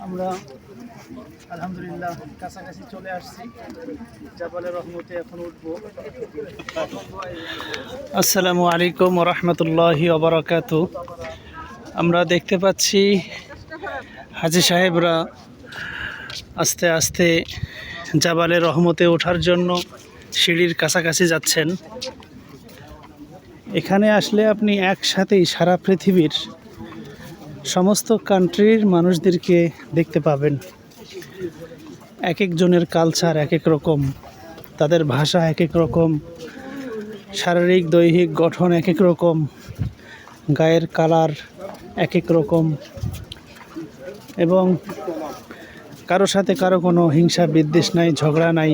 আমরা আলহামদুলিল্লাহ কাছাকাছি চলে আসছি। জাবালে রহমতে এখন উঠবো। আসসালামু আলাইকুম ওয়া রাহমাতুল্লাহি ওয়া বারাকাতুহু। আমরা দেখতে পাচ্ছি হাজী সাহেবরা আস্তে আস্তে জাবালে রহমতে ওঠার জন্য সিঁড়ির কাছাকাছি যাচ্ছেন। এখানে আসলে আপনি একসাথেই সারা পৃথিবীর সমস্ত কান্ট্রির মানুষদেরকে দেখতে পাবেন। এক একজনের কালচার এক এক রকম, তাদের ভাষা এক এক রকম, শারীরিক দৈহিক গঠন এক এক রকম, গায়ের কালার এক এক রকম, এবং কারো সাথে কারো কোনো হিংসা বিদ্বেষ নাই, ঝগড়া নাই।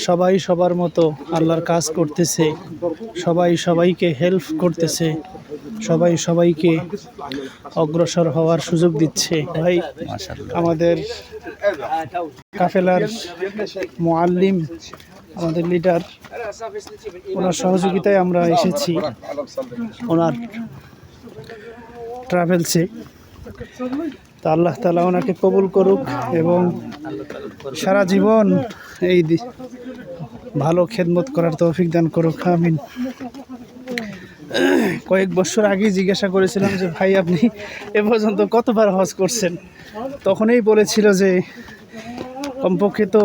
সবাই সবার মতো আল্লাহর কাজ করতেছে, সবাই সবাইকে হেল্প করতেছে, সবাই সবাইকে অগ্রসর হওয়ার সুযোগ দিচ্ছে। ভাই আমাদের কাফেলার মুআল্লিম, আমাদের লিডার, ওনার সহযোগিতায় আমরা এসেছি ওনার ট্রাভেলসে। তা আল্লাহ তাআলা ওনাকে কবুল করুক এবং সারা জীবন এই ভালো খেদমত করার তৌফিক দান করুক, আমিন। কয়েক বছর আগেই জিজ্ঞাসা করেছিলাম যে ভাই আপনি এ পর্যন্ত কতবার হজ করছেন, তখনই বলেছিল যে কমপক্ষে তো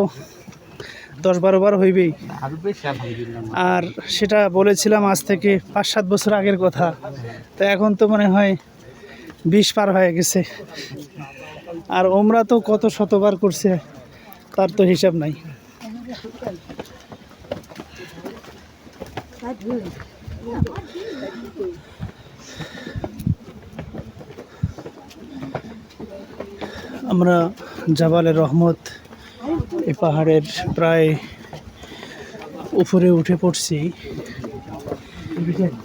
10-12 বার হইবেই। আর সেটা বলেছিলাম আজ থেকে 5-7 বছর আগের কথা। তা এখন তো মনে হয় 20 পার হয়ে গেছে। আর ওমরা তো কত শতবার করছে, তার তো হিসাব নাই। আমরা জাবালে রহমত এই পাহাড়ের প্রায় উপরে উঠে পড়ছি।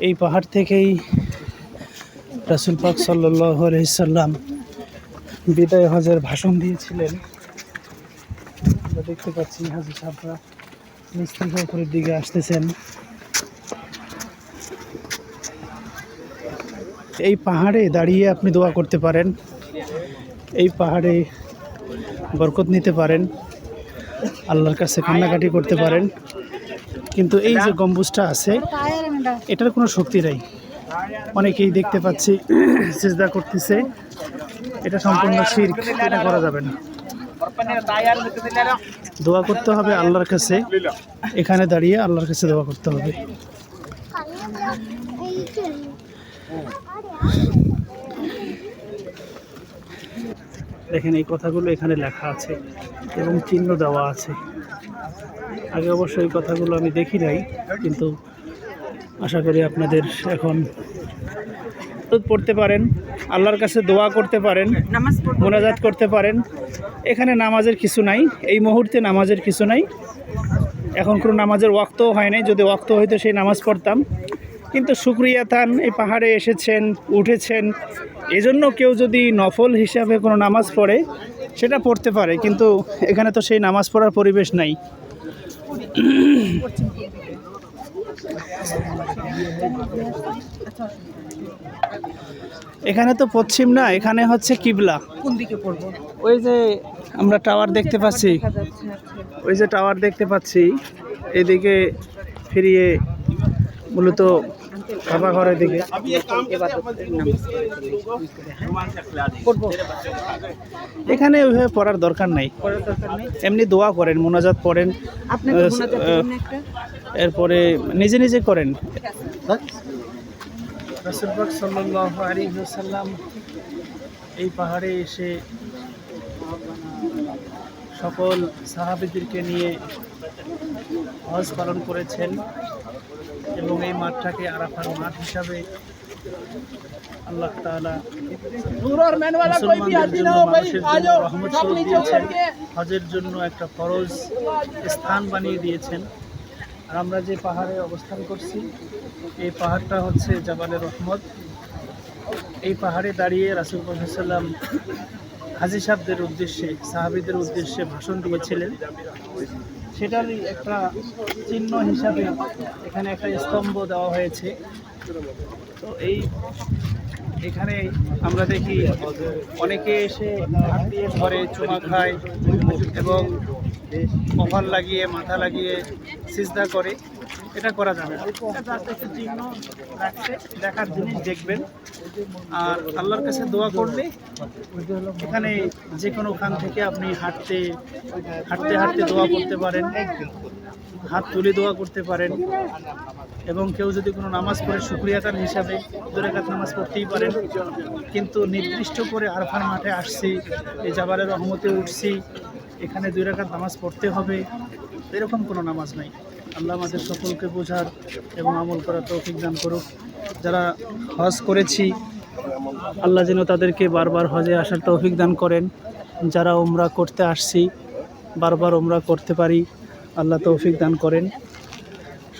এই পাহাড় থেকেই রাসূল পাক সাল্লাল্লাহু আলাইহি সাল্লাম বিদায় হজের ভাষণ দিয়েছিলেন। আমরা দেখতে পাচ্ছি হাজী সাহেবরা নিচ থেকে উপরের দিকে আসতেছেন। এই পাহাড়ে দাঁড়িয়ে আপনি দোয়া করতে পারেন, এই পাহাড়ে বরকত নিতে পারেন, আল্লাহর কাছে কান্নাকাটি করতে পারেন। কিন্তু এই যে গম্বুজটা আছে, এটার কোনো শক্তি নাই। অনেকেই দেখতে পাচ্ছি সিজদা করতেছে, এটা সম্পূর্ণ শিরক, এটা করা যাবে না। দোয়া করতে হবে আল্লাহর কাছে, এখানে দাঁড়িয়ে আল্লাহর কাছে দোয়া করতে হবে। দেখেন এই কথাগুলো এখানে লেখা আছে এবং চিহ্ন দেওয়া আছে। আগে অবশ্য এই কথাগুলো আমি দেখি নাই, কিন্তু আশা করি আপনাদের এখন পড়তে পারেন, আল্লাহর কাছে দোয়া করতে পারেন, মোনাজাত করতে পারেন। এখানে নামাজের কিছু নাই, এই মুহূর্তে নামাজের কিছু নাই। এখন কোনো নামাজের ওয়াক্তও হয় নাই, যদি ওয়াক্ত হয়তো সেই নামাজ পড়তাম। কিন্তু শুকরিয়া তান, এই পাহাড়ে এসেছেন, উঠেছেন, এজন্য কেউ যদি নফল হিসাবে কোনো নামাজ পড়ে সেটা পড়তে পারে, কিন্তু এখানে তো সেই নামাজ পড়ার পরিবেশ নাই। এখানে তো পশ্চিম না, এখানে হচ্ছে কিবলা। কোন দিকে পড়বো? ওই যে আমরা টাওয়ার দেখতে পাচ্ছি, ওই যে টাওয়ার দেখতে পাচ্ছি, এদিকে ফিরিয়ে মূলত কাবা ঘরের দিকে। এখানে ওইভাবে পড়ার দরকার নাই, এমনি দোয়া করেন, মোনাজাত পড়েন, এরপরে নিজে নিজে করেন। রাসূল পাক সাল্লাল্লাহু আলাইহি ওয়াসাল্লাম এই পাহাড়ে এসে সকল সাহাবীদেরকে নিয়ে হজ পালন করেছেন এবং এই মাঠটাকে আরাফার মাঠ হিসাবে আল্লাহ তাআলা মুসলমানদের জন্য, মানুষের জন্য রহমত স্বরূপ দিয়েছেন, হজের জন্য একটা ফরজ স্থান বানিয়ে দিয়েছেন। আর আমরা যে পাহাড়ে অবস্থান করছি, এই পাহাড়টা হচ্ছে জাবালে রহমত। এই পাহাড়ে দাঁড়িয়ে রাসূল সাল্লাল্লাহু আলাইহি ওয়াসাল্লাম হাজী সাহেবদের উদ্দেশ্যে, সাহাবীদের উদ্দেশ্যে ভাষণ দিয়েছিলেন। সেটারই একটা চিহ্ন হিসাবে এখানে একটা স্তম্ভ দেওয়া হয়েছে। তো এই এখানে আমরা দেখি অনেকে এসে হাত দিয়ে ঘরে চুমা খায় এবং কপাল লাগিয়ে মাথা লাগিয়ে সিজদা করে। এটা করা যাবে না। এটা just একটু চিহ্ন রাখছে, দেখার জিনিস দেখবেন। আর আল্লাহর কাছে দোয়া করলে এখানে যে কোনো খান থেকে আপনি হাঁটতে হাঁটতে দোয়া করতে পারেন, হাত তুলে দোয়া করতে পারেন, এবং কেউ যদি কোনো নামাজ পড়ে শুকরিয়াতান হিসাবে 2 রাকাত নামাজ পড়তেই পারেন। কিন্তু নির্দিষ্ট করে আরফার মাঠে আসছি, এই জাবালের রহমতে উঠছি, এখানে 2 রাকাত নামাজ পড়তে হবে, এরকম কোনো নামাজ নাই। আল্লাহ আমাদের সকলকে বোঝার এবং আমল করার তৌফিক দান করুক। যারা হজ করেছি আল্লাহ যেন তাদেরকে বারবার হজে আসার তৌফিক দান করেন। যারা উমরা করতে আসছি বারবার উমরা করতে পারি, আল্লাহ তৌফিক দান করেন।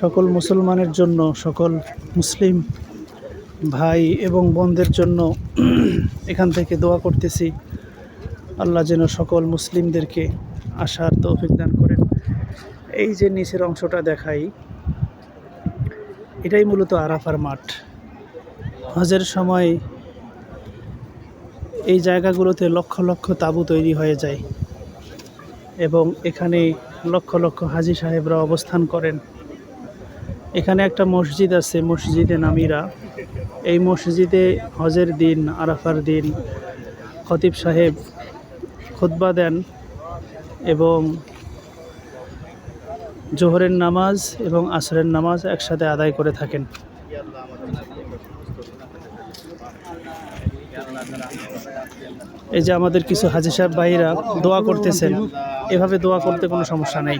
সকল মুসলমানের জন্য, সকল মুসলিম ভাই এবং বোনদের জন্য এখান থেকে দোয়া করতেছি, আল্লাহ যেন সকল মুসলিমদেরকে আসার তৌফিক দান করেন। এই যে নিচের অংশটা দেখাই, এটাই মূলত আরাফার মাঠ। হজের সময় এই জায়গাগুলোতে লক্ষ লক্ষ তাঁবু তৈরি হয়ে যায় এবং এখানে লক্ষ লক্ষ হাজী সাহেবরা অবস্থান করেন। এখানে একটা মসজিদ আছে, মসজিদে নামিরা। এই মসজিদে হজের দিন, আরাফার দিন খতিব সাহেব খুতবা দেন এবং জোহরের নামাজ এবং আসরের নামাজ একসাথে আদায় করে থাকেন। এই যে আমাদের কিছু হাজী সাহেব ভাইরা দোয়া করতেছেন, এভাবে দোয়া করতে কোনো সমস্যা নেই।